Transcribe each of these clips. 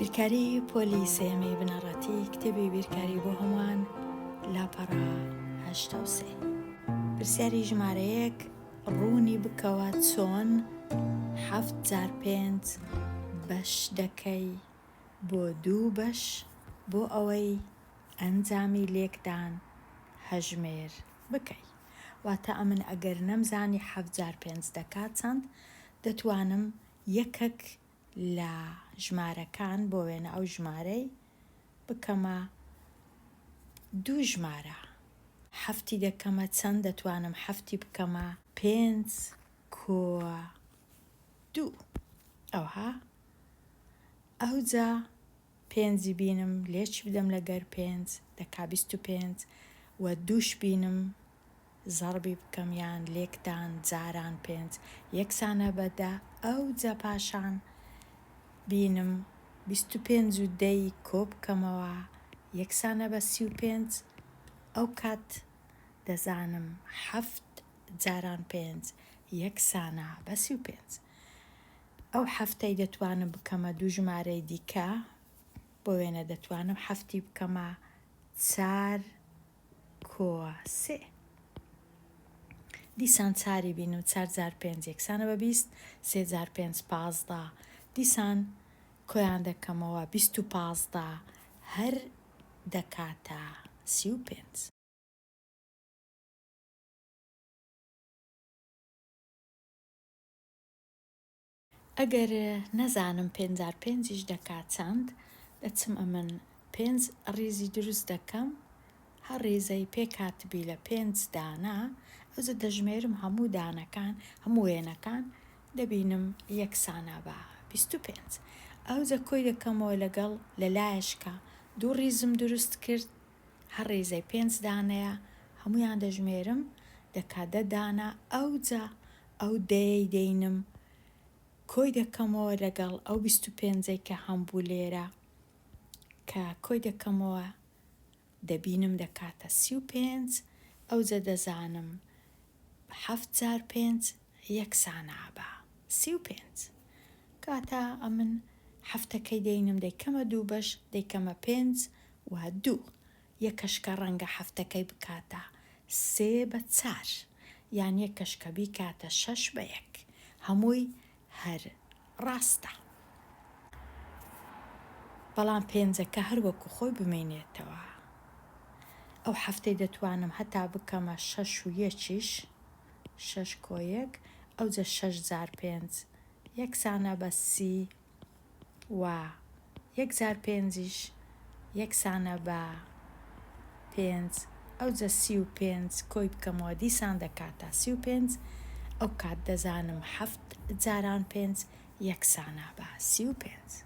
بیرکاری پۆلیسێمی بنەڕەتی کتێبی بیرکاری بۆ هەمووان لاپەڕە 83 پرسیاری ژمارەیەک ڕوونی بکەوە چۆن 7,500 بەش دەکەی بۆ 2 بەش بۆ ئەوەی ئەنجامی لێکدان هەژمێر بکەی. واتە ئەمن ئەگەر نەمزانی 7,500 دەکات چەند دەتوانم یەکێک لە ژمارەکان بۆ وێنە ئەو ژمارەی بکەمە 2 ژمارە. هەفتی دەکەمە چەند دەتوانم هەفتی بکەمە 5/2 ئەوها ئەوجا 5 بینم لێچ بدەم لەگەر 5 دەکا 25 و 2 بینم زەربی بکەم یان لێکدان جاران 5 یەکسانە بەدە ئەوجا پاشان بینم 25 و 10 کۆ بکەمەوە یەکسانە بە 35 ئەو کات دەزانم 7 جاران 5 یەکسانە بە 35 ئەو هەفتەی دەتوانم بکەمە 2 ژمارەی دیکە بۆ وێنە دەتوانم هەفتی بکەمە 4/3 دیسان 4 بینم 4/5 یەکسانە بە 20 3/5 15 دیسان کۆیان دەکەمەوە 25 هەر دەکاتە 35. ئەگەر نەزانم 5,500 دەکات چەند دەچم ئەمن 5 ڕێزی دروست دەکەم هەر ڕێزەی پێکاتبی لە 5 دانا ئەوجا دەژمێرم هەموو دانەکان هەموو وێنەکان دەبینم یەکسانە بە 25 ئەوجا کۆی دەکەمەوە لەگەڵ لە لایەشکە 2 ڕیزم دروست کرد هەر ڕێزەی 5 دانەیە هەمویان دەژمێرم دەکا 10 دانە ئەوجا ئەو دەیەی دەینم کۆی دەکەمەوە لەگەڵ ئەو 25ی کە هەمبوو لێرە کە کۆی دەکەمەوە دەبینم دەکاتە 35 ئەوجا دەزانم 7/5 یەکسانە بە 35 کاتە ئەمن هەفتەکەی دەینم دەیکەمە 2 بەش دەیکەمە 5 و 2 یەکەشکە ڕەنگە هەفتەکەی بکاتە 3/4 یان یەکەشکە بیکاتە 6/1 هەمووی هەر ڕاستە بەڵام 5ەکە هەر وەکو خۆی بمێنێتەوە ئەو هەفتەی دەتوانم هەتا بکەمە 6 و 1 6 کۆ 1 ئەوجا 6/5 یەکسانە بە 30 و 1/5 یەکسانە بە 5 ئەوجا 35 کۆی بکەمەوە دیسان دەکاتە 35 ئەو کات دەزانم 7/5 یەکسانە بە 35.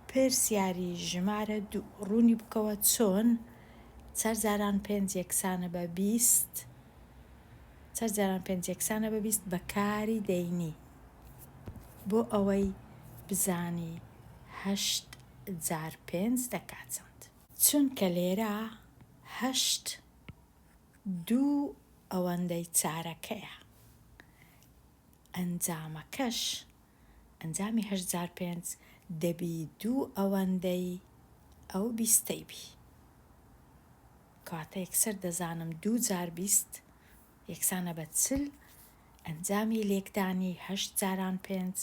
پرسیاری ژمارە 2 ڕوونی بکەوە چۆن 4/5 یەکسانە بە 20 4/5 یەکسانە بە 20 بەکاری دەینی بۆ ئەوەی بزانی 8/5 دەکات چەند چونکە لێرە 8 2 ئەوەندەی چارەکەیە ئەنجامەکەش ئەنجامی 8/5 دەبی 2 ئەوەندەی ئەو 20ەی بی کاتە یەکسەر دەزانم 2/20 یەکسانە بە 40 ئەنجامی لێکدانی 8/5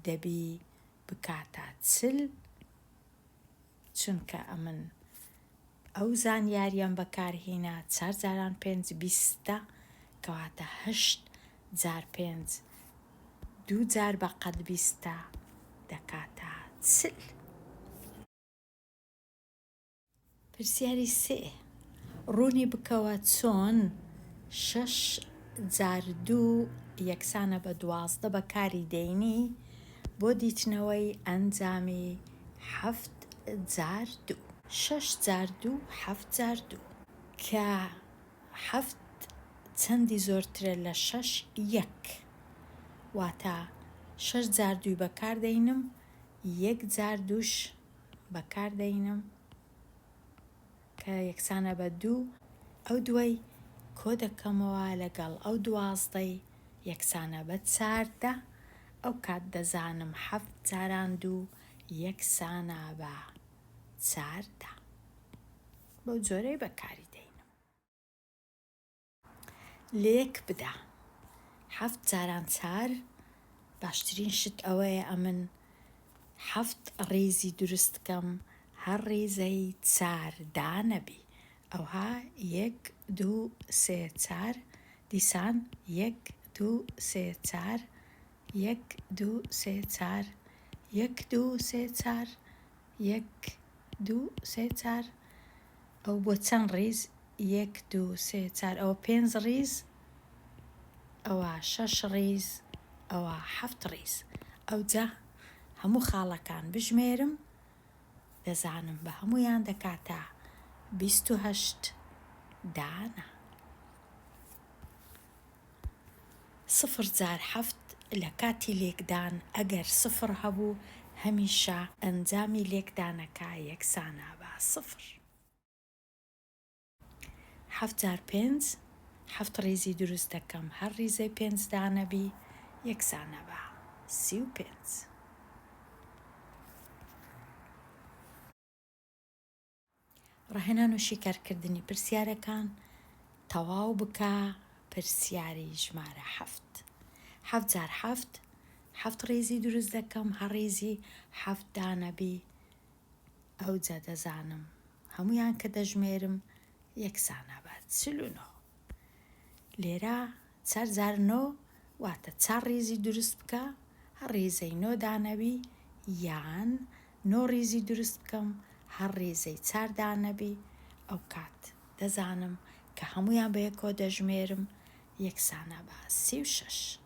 دەبی بکاتە 40 چونکە ئەمن ئەو زانیاریان بەکارهێنا 4/5 20 کەواتە 8/5 2 جار بە قەد 20 دەکاتە 40. پرسیاری 3 ڕوونی بکەوە چۆن 6/2 یەکسانە بە 12 بەکاری دەینی بۆ دیتنەوەی ئەنجامی 7/2 6/2 7/2 کە 7 چەندی زۆرترە لە 6 1 واتە 6/2 بەکاردەینم 1/2 بەکاردەینم کە یەکسانە بە 2 ئەو دوای کۆ دەکەمەوە لەگەڵ ئەو 12ی یەکسانە بە 14 ئەو کات دەزانم 7/2 یەکسانە بە چاردا. بەو جۆرەی بەکاری دێنم. لێک بدە. 7 جاران 4 باشترین شت ئەوەیە ئەمن 7 ڕێزی دروست بکەم هەر ڕێزەی 4 دانەبی. ئەوها 1 2 3 4 دیسان 1 2 3 4 1 2 3 4 1 2 3 4 1 2 3 4 ئەو بۆ چەند ڕێز 1 2 3 4 ئەوە 5 ڕێز، ئەوە 6 ڕێز، ئەوە 7 ڕێز. ئەوجا هەموو خاڵەکان بژمێرم، دەزانم بە هەمویان دەکاتە 28 دانە. 0 جار 7 لە کاتی لێکدان ئەگەر 0 هەبوو هەمیشە ئەنجامی لێکدانەکە یەکسانە بە 0. 7 جار 5 7 ڕێزی دروست دەکەم هەر ڕێزەی 5 دانەبی یەکسانە بە 35. ڕاهێنان و شیکارکردنی پرسیارەکان تەواو بکە پرسیاری ژمارە 7. 7 جار 7 7 ڕێزی دروست دەکەم هەر ڕێزی 7 دانەبی. ئەوجا دەزانم هەمویان کە دەژمێرم یەکسانە بە 49. لێرە 4 جار 9 واتە 4 ڕێزی دروست بکە هەر ڕێزەی 9 دانەبی یان 9 ڕێزی دروست بکەم هەر ڕێزەی 4 دانەبی. ئەو کات دەزانم کە هەمویان بە یەکەوە دەژمێرم یەکسانە بە 36.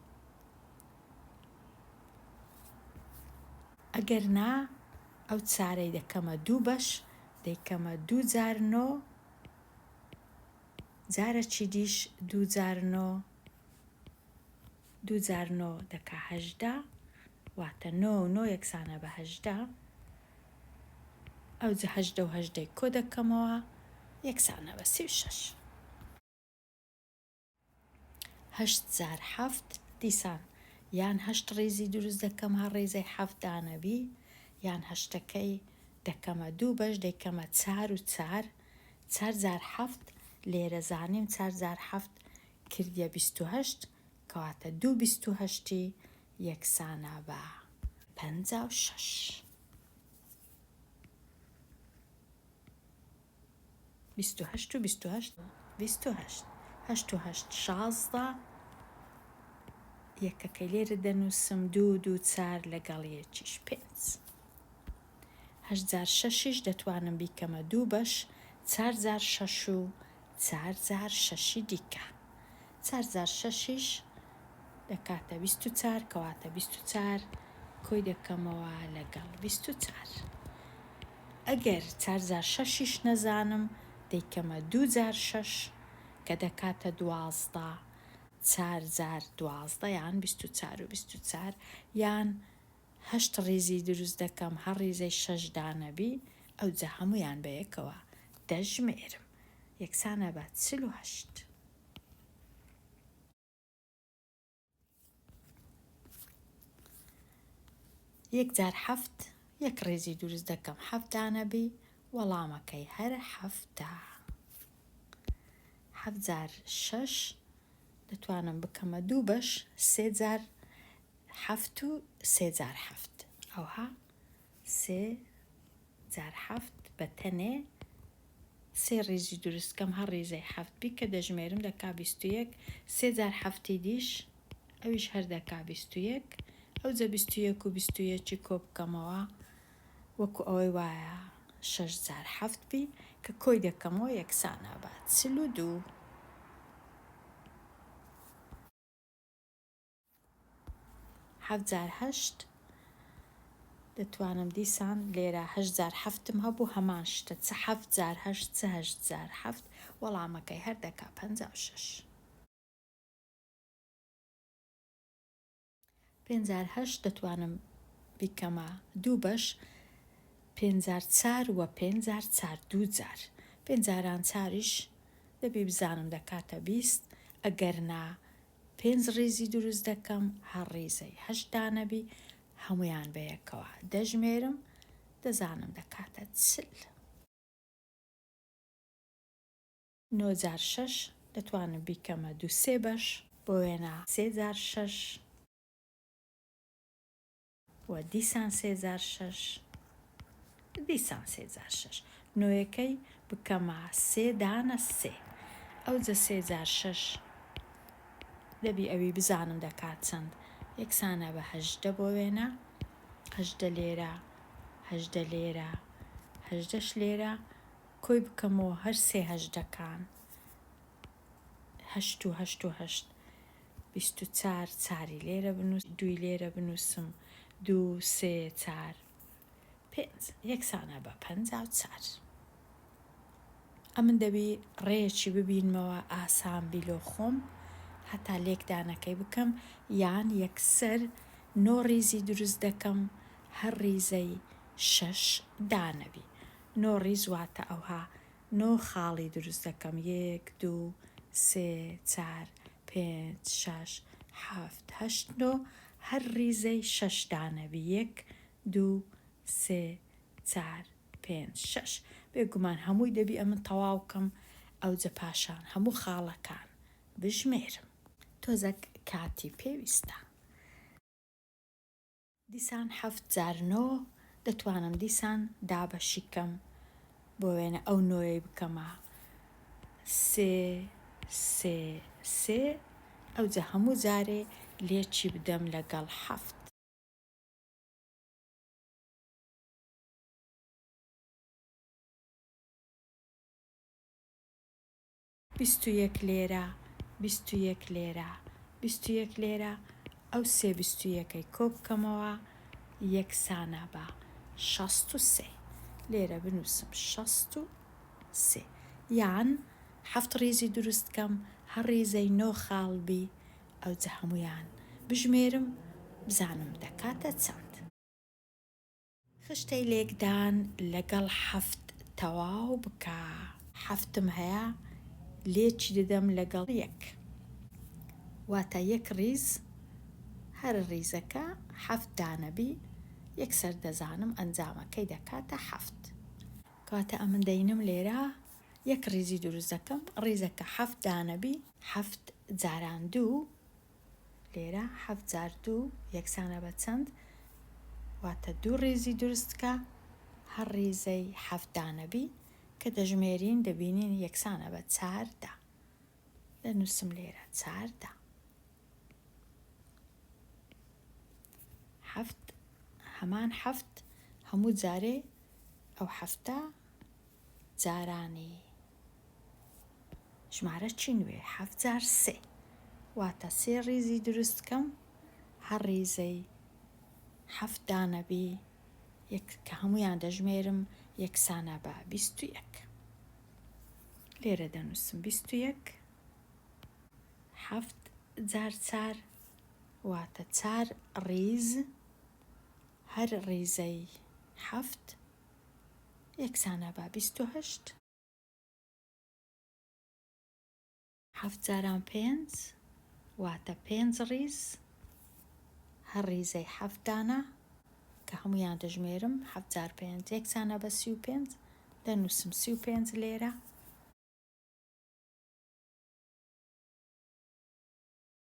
ئەگەر نا ئەو چارەی دەکەمە 2 بەش دەیکەمە 2 جار 9 جارەکی دیش 2 جار 9 2 جار 9 دەکا 18 واتە 9 و 9 یەکسانە بە 18. ئەوجا 18 و 18 کۆ دەکەمەوە یەکسانە بە 36. 8 جار 7 دیسان یان 8 ڕێزی دروست دەکەم هەر ڕێزەی 7 دانەبی یان 8ەکەی دەکەمە 2 بەش دەیکەمە 4 و 4. 4 جار 7 لێرە زانیم 4 جار 7 کردیە 28 کەواتە 2 28 یەکسانە بە 56. 28 و 28 28 8 و 8 16 یەکەکەی لێرە دەنووسم 2 2 4 لەگەڵ یەکیش 5. 8 جار 6 دەتوانم بیکەمە 2 بەش 4 جار 6 و 4 جار 6 دیکە 4 جار 6 دەکاتە 24 کەواتە 24 کۆی دەکەمەوە لەگەڵ 24. ئەگەر 4 جار 6 نەزانم دەیکەمە 2 جار 6 کە دەکاتە 12 4 جار 12 یان 24 و 24 یان 8 ڕێزی دروست دەکەم هەر ڕێزەی 6 دانەبی ئەوجا هەمویان بە یەکەوە دەژمێرم یەکسانە بە 48. 1 جار 7 1 ڕێزی دروست دەکەم 7 دانەبی وەڵامەکەی هەر 7. 7 جار 6 دەتوانم بکەمە 2 بەش 3 جار 7 و 3 جار 7 ئەوها 3 جار 7 بە تەنێ 3 ڕێزی دروستکەم هەر ڕێزەی 7 بی کە دەژمێرم دەکا 21. 3 جار 7 دیش ئەویش هەر دەکا 21. ئەوجا 21 و 21 کۆ بکەمەوە وەکو ئەوەی وایە 6 جار 7 بی کە کۆی دەکەمەوە یەکسانە بە 42. 7 جار 8 دەتوانم دیسان لێرە 8 جار 7 هەبوو هەمان شتە 7 جار 8 8 جار 7 وەڵامەکەی هەر دەکا 56. 5 جار 8 دەتوانم بیکەمە 2 بەش 5 جار 4 و 5 جار 4 2 جار 5 جاران 4ش دەبێ بزانم دەکاتە 20. ئەگەر نا 5 ڕێزی دروست دەکەم هەر ڕێزەی 8 دانەبی هەمویان بە یەکەوە دەژمێرم دەزانم دەکاتە چل. 9,600 دەتوانم بیکەمە 2 بەش بۆ وێنە 3,600 و دیسان 3,600 دیسان 3,600 نۆیەکەی بکەمە 3 دانە 3 ئەو جە 3,600 دەبی ئەوی بزانم دەکات چەند یەکسانە بە 18 بۆ وێنە 18 لێرە 18 لێرە 18ش لێرە کۆی بکەمەوە هەر 3 18کان 8 و 8 و 8 24 چاری لێرە بنووسم 2 لێرە بنووسم 2 3 4 5 یەکسانە بە 54 ئەمن دەبی ڕێیەکی ببینمەوە ئاسان بیلۆ خۆم هەتا لێکدانەکەی بکەم یان یەکسەر 9 ریزی دروست دەکەم هەر ریزەی 6 دانەبی 9 ریز واتە ئەوها 9 خاڵی دروست دەکەم 1 2 3 4 5 6 7 8 9 هەر ریزەی 6 دانەبی 1 2 3 4 5 6 بێگومان هەمووی دەبی ئەمن تەواوکەم ئەو جە پاشان هەموو خاڵەکان بژمێرم تۆزە کاتی پێویستە دیسان 7,900 دەتوانم دیسان دابەشیکەم بۆ وێنە ئەو نۆیەی بکەمە 3 3 3 ئەو جە هەموو جارێ لێکی بدەم لەگەڵ 7 21 لێرە 21 لێرە 21 لێرە ئەو 3 21ەکەی کۆ بکەمەوە یەکسانە بە 63 لێرە بنووسم 63 یان 7 ریزی دروستکەم هەر ریزەی 9 خاڵبی ئەو جە هەمویان بژمێرم بزانم دەکاتە چەند خشتەی لێکدان لەگەڵ 7 تەواو بکە 7م هەیە لێکی دەدەم لەگەڵ 1 واتە 1 ریز هەر ریزەکە 7 دانەبی یەکسەر دەزانم ئەنجامەکەی دەکاتە 7 کاتە ئەمن دەینم لێرە 1 ریزی دروست دەکەم ریزەکە 7 دانەبی 7 جاران 2 لێرە 7 جار 2 یەکسانە بە چەند واتە 2 ریزی دروستکە هەر ریزەی 7 دانەبی کە دەژمێرین دەبینین یەکسانە بە 4 دەنووسم لێرە 4 7 هەمان 7 هەموو جارێ ئەو 7 جارانی ژمارە چی نوێ 7 جار 3 واتە 3 ریزی دروستکەم هەر ریزەی 7 دانەبی کە هەمویان دەژمێرم یەکسانە بە 21 لێرە دەنووسم 21 7 جار 4 واتە 4 ریز هەر ریزەی 7 یەکسانە بە 28 7 جاران 5 واتە 5 ریز هەر ریزەی 7 دانە کە هەمویان دەژمێرم 7 جار 5 یەکسانە بە 35 دەنووسم 35 لێرە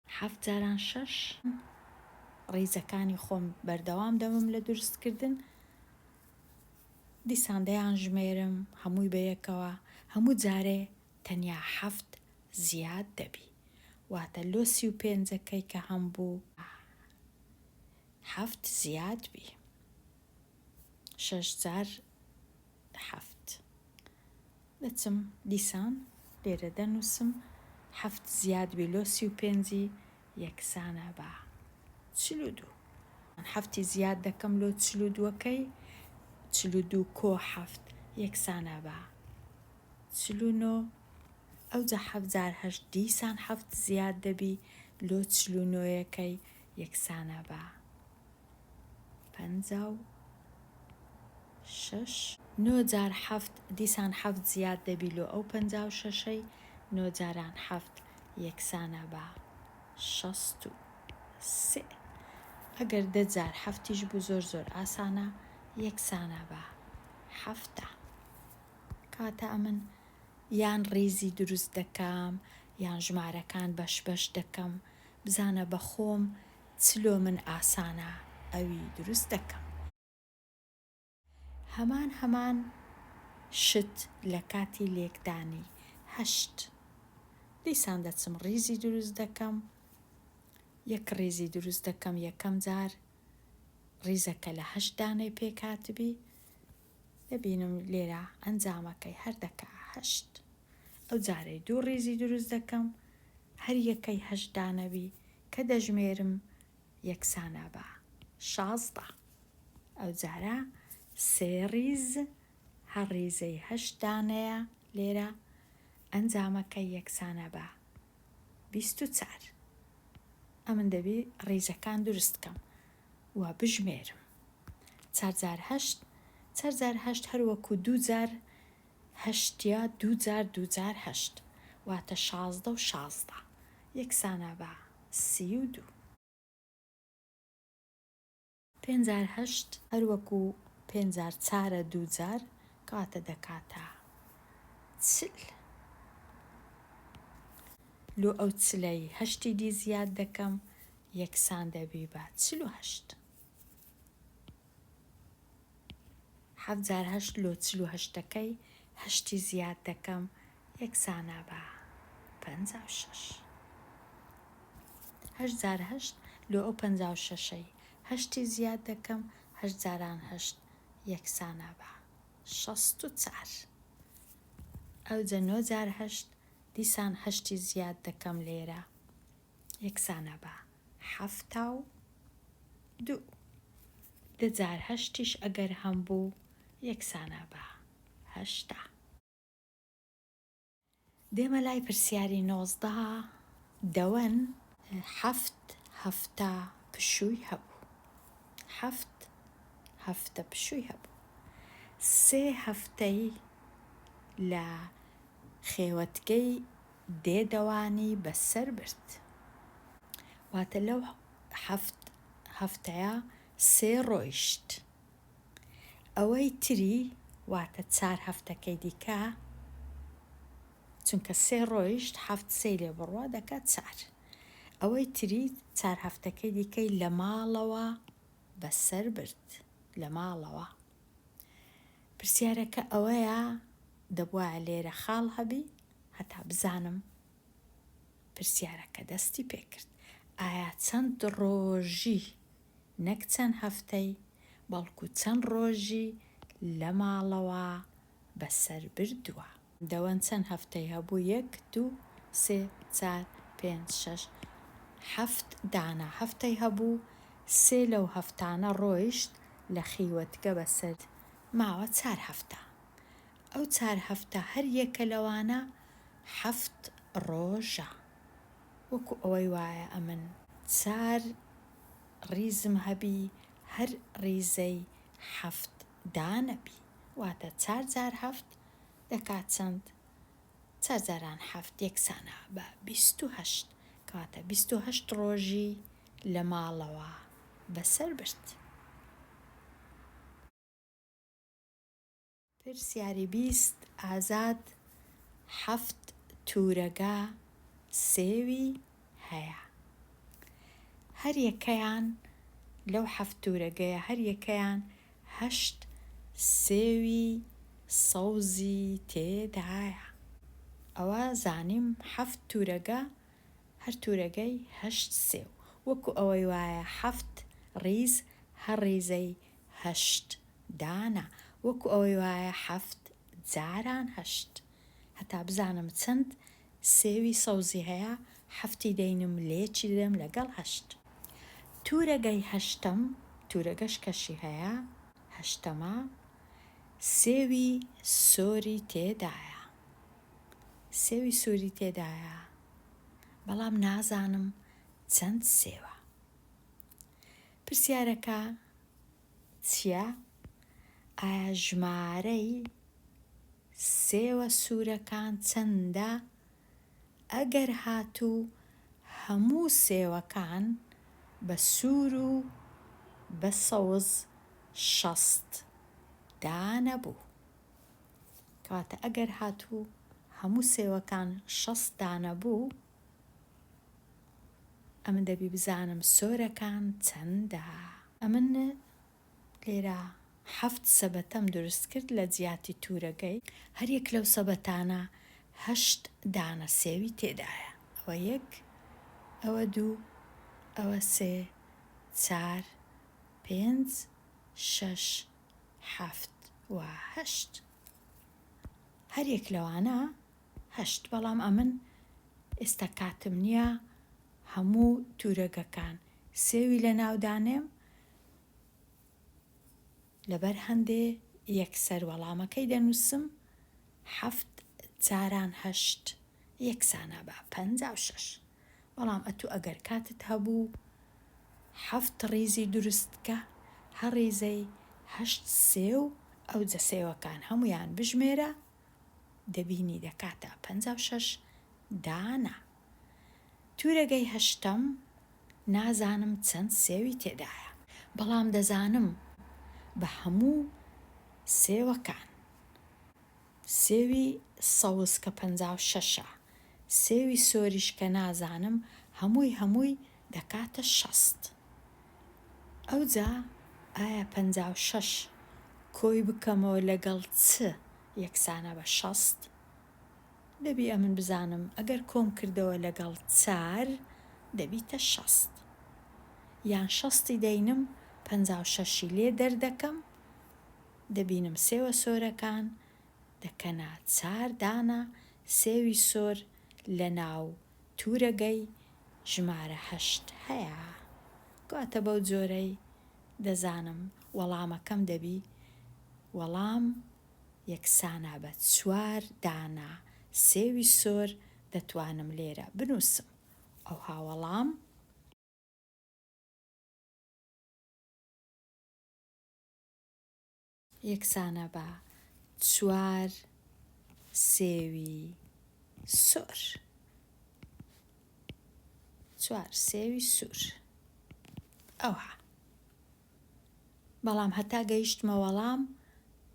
7 جاران 6 ڕیزەکانی خۆم بەردەوام دەمم لە دروستکردن دیسان دەیان ژمێرم هەمووی بەیەکەوە هەموو جارێ تەنیا 7 زیاد دەبی واتە لۆ 35ەکەی کە هەم بوو 7 زیاد بی 6 جار 7 دەچم دیسان لێرە دەنووسم 7 زیاد بی لۆ 35 یەکسانە بە 42 7 زیاد دەکەم لۆ 42ەکەی 42 کۆ 7 یەکسانە بە 49 ئەو جە 7 جار 8 دیسان 7 زیاد دەبی لۆ 49ەکەی یەکسانە بە 56 9 جار 7 دیسان 7 زیاد دەبی لۆ ئەو 56ەی 9 جاران 7 یەکسانە بە 63 ئەگەر 10 جار 7 بوو زۆر ئاسانە یەکسانە بە 7. کاتە ئەمن یان ڕێزی دروست دەکەم یان ژمارەکان بەش دەکەم، بزانە بە خۆم چلۆ من ئاسانە ئەوی دروست دەکەم. هەمان شت لە کاتی لێکدانی 8. دیسان دەچم ڕێزی دروست دەکەم، یەک ڕێزی دروست دەکەم یەکەم جار ڕیزەکە لە 8 دانەی پێکاتبی، دەبینم لێرە ئەنجامەکەی هەر دەکا 8. ئەو جارەی 2 ڕێزی دروست دەکەم، هەر یەکەی 8 دانەبی کە دەژمێرم یەکسانە بە 16. ئەو جارە 3 ڕیز هەر ڕێزەی 8 دانەیە، لێرە ئەنجامەکەی یەکسانە بە 24. ئەمن دەبی ڕێزەکان دروست کەم و بژمێرم. 4x8 4x8 هەروەکو 2x 8 2x 8 واتە 16 و 16 یەکسانە بە 32. 5x8 هەروەکو 5x4 2x کاتە دەکاتە 40. لۆ ئەو چلەی 8 دی زیاد دەکەم، یەکسان دەبی بە 48. 7x8 لۆ 48ەکەی 8 زیاد دەکەم، یەکسانە بە 56. 8x8 لۆ ئەو 56ەی 8 زیاد دەکەم، 8 جاران 8 یەکسانە بە 64. ئەو جە 9x8 دیسان 8 زیاد دەکەم لێرە، یەکسانە بە 72. 10x8 ئەگەر هەم بوو یەکسانە بە 8. دێمە لای پرسیاری 19. دەوەن 7 هەفتە پشووی هەبوو. 7 هەفتە پشووی هەبوو. 3 هەفتەی لە خێوەتگەی دێدەوانی بەسەر برد. واتە لەو 7 هەفتەیە 3 ڕۆیشت. ئەوەی تری واتە 4 هەفتەکەی دیکە، چونکە 3 ڕۆیشت 7 3 لێ بڕوا دەکات 4. ئەوەی تری 4 هەفتەکەی دیکەی لە ماڵەوە بەسەر برد. لە ماڵەوە. پرسیارەکە ئەوەیە دەبووە لێرە خاڵ هەبی هەتا بزانم پرسیارەکە دەستی پێکرد. ئایا چەند ڕۆژی نەک چەند هەفتەی بەڵکو چەند ڕۆژی لە ماڵەوە بەسەر بردووە. دەوەن چەند هەفتەی هەبوو؟ 1 2 3 4 5 6 7 دانا هەفتەی هەبوو. 3 لەو هەفتانە ڕۆیشت لە خیوەتگە بەسەر ماوە 4 هەفتە. ئەو 4 هەفتە هەر یەکە لەوانە 7 ڕۆژە. وەکو ئەوەی وایە ئەمن 4 ڕیزم هەبی، هەر ڕیزەی 7 دانەبی، واتە 4 جار 7 دەکات چەند؟ 4 جاران 7 یەکسانە بە 28. کاتە 28 ڕۆژی لە ماڵەوە بەسەر برد. پرسیاری 20. ئازاد 7 تورەگە سێوی هەیە. هەر یەکەیان لەو 7 تورەگەیە هەر یەکەیان 8 سێوی سەوزی تێدایە. ئەوە زانیم 7 تورەگە هەر تورەگەی 8 سێو. وەکو ئەوەی وایە 7 ڕیز هەر ڕیزەی 8 دانە. وەکو ئەوەی وایە 7 جاران 8. هەتا بزانم چەند سێوی سەوزی هەیە، 7 دەینم لێچی دەم لەگەڵ 8. تورەگەی 8ەم تورەگەش کەشی هەیە 8ەمە سێوی سۆری تێدایە. سێوی سۆری تێدایە، بەڵام نازانم چەند سێوە. پرسیارەکە چییە؟ ئایا ژمارەی سێوە سوورەکان چەندە ئەگەر هاتوو هەموو سێوەکان بە سوور و بە سەوز 60 دانە بوو. کەواتە ئەگەر هاتوو هەموو سێوەکان 6 دانە بوو، ئەمن دەبی بزانم سۆرەکان چەندە. ئەمن لێرە 7 سەبەتەم دروست کرد لە جیاتی تورەگەی. هەریەک لەو سەبەتانە 8 دانە سێوی تێدایە. ئەوە 1، ئەوە 2، ئەوە 3، 4، 5، 6، 7 و 8. هەریەک لەوانە 8، بەڵام ئەمن ئێستا کاتم نییە هەموو تورەگەکان سێوی لە ناودانێم، لەبەر هەندێ یەکسەر وەڵامەکەی دەنووسم. 7 جاران 8 یەکسانە بە 56. بەڵام ئەتوو ئەگەر کاتت هەبوو 7 ڕیزی دروستکە، هەر ڕیزەی 8 سێو ئەو جە سێوەکان هەمویان بژمێرە، دەبینی دەکاتە 56 دانە. تورەگەی 8ەم نازانم چەند سێوی تێدایە، بەڵام دەزانم بە هەموو سێوەکان سێوی سەوز کە 56ە، سێوی سۆریش کە نازانم، هەمووی دەکاتە 60. ئەوجا ئایا 56 کۆی بکەمەوە لەگەڵ چ یەکسانە بە 60؟ دەبی ئەمن بزانم ئەگەر کۆم کردەوە لەگەڵ 4 دەبیتە 60. یان 60 دەینم 56 لێ دەردەکەم، دەبینم سێوە سۆرەکان دەکەنە 4 دانە سێوی سۆر لە ناو تورەگەی ژمارە 8 هەیە. کەواتە بەو جۆرەی دەزانم وەڵامەکەم دەبی وەڵام یەکسانە بە 4 دانە سێوی سۆر دەتوانم لێرە بنووسم. ئەو هاوەڵام یەکسانە بە 4 سێوی سۆر. 4 سێوی سوور. ئەوها. بەڵام هەتا گەیشتمە وەڵام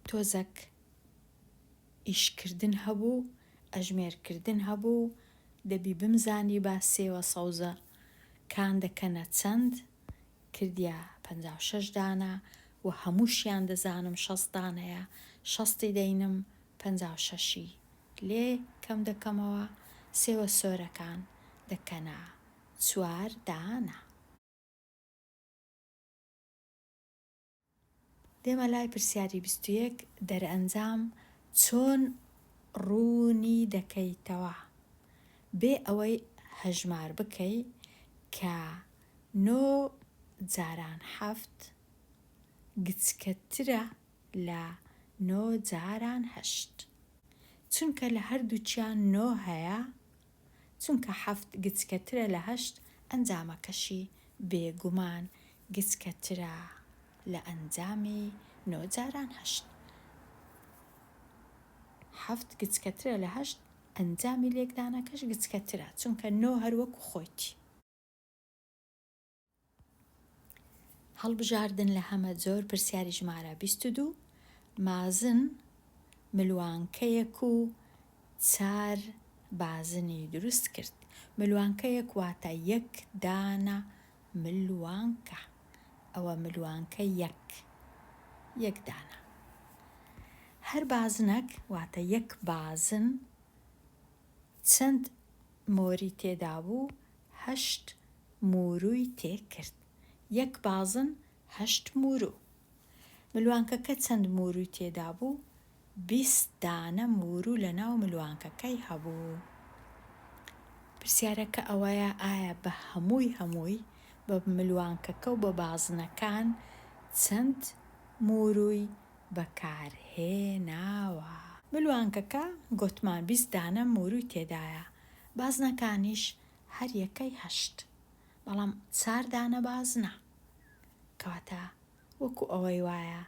تۆزەک ئیشکردن هەبوو، ئەژمێرکردن هەبوو، دەبی بمزانی با سێوە سەوزە کان دەکەنە چەند، کردیا 56 دانە و هەمووشیان دەزانم 60 دانەیە. 60 دەینم 56 لێ کەم دەکەمەوە، سێوە سۆرەکان دەکەنە 4 دانە. دێمە لای پرسیاری 21 دەرئەنجام چۆن ڕوونی دەکەیتەوە بێ ئەوەی هەژمار بکەی کە 9 جاران 7 گچکەترە لە 9 جاران 8. چونکە لە هەردووچیان 9 هەیە، چونکە 7 گچکەترە لە 8 ئەنجامەکەشی بێگومان گچکەترە لە ئەنجامی 9 جاران 8. 7 گچکەترە لە 8 ئەنجامی لێکدانەکەش گچکەترە، چونکە 9 هەروەکو خۆیتی. هەڵبژاردن لە هەمە جۆر پرسیاری ژمارە 22 مازن ملوانکەیەک و 4 بازنی دروست کرد. ملوانکەیەک واتە 1 دانە ملوانکە. ئەوە ملوانکە 1 دانە. هەر بازنەک واتە 1 بازن چەند مۆری تێدا بوو؟ 8 موروی تێ کرد. 1 بازن 8 موروو. ملوانکەکە چەند موروی تێدا بوو؟ 20 دانە موروو لە ناو ملوانکەکەی هەبوو. پرسیارەکە ئەوەیە ئایا بە هەمووی بە ملوانکەکە و بە بازنەکان چەند موروی بەکارهێناوە؟ ملوانکەکە گوتمان 20 دانە موروی تێدایە، بازنەکانیش هەر یەکەی 8، بەڵام 4 دانە بازنە. کەواتە وەکو ئەوەی وایە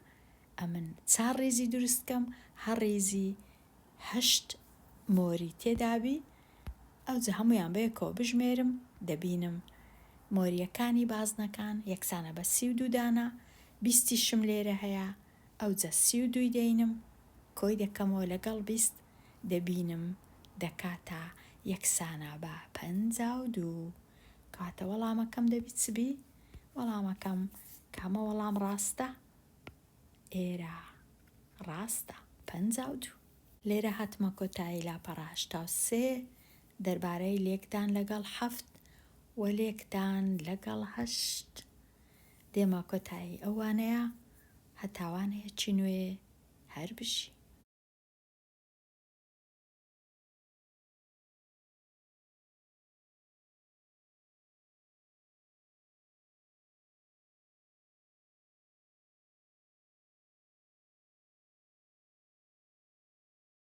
ئەمن 4 ڕیزی دروستکەم، هەر ڕیزی 8 مۆری تێدابی، ئەوجە هەمویان بەیەکەوە بژمێرم، دەبینم مۆریەکانی بازنەکان یەکسانە بە 32 دانە، 20 شم لێرە هەیە، ئەوجە 32 دەینم کۆی دەکەمەوە لەگەڵ 20 دەبینم دەکاتە یەکسانە بە 52. کاتە وەڵامەکەم دەبیت چبی؟ وەڵامەکەم کامە وەڵام ڕاستە؟ ئێرە ڕاستە 52. لێرە هاتمە کۆتایی لاپەڕە 83 دەربارەی لێکدان لەگەڵ 7 و لێکدان لەگەڵ 8. دێمە کۆتایی ئەوانەیە هەتاوانەیەکی نوێ هەر بژی.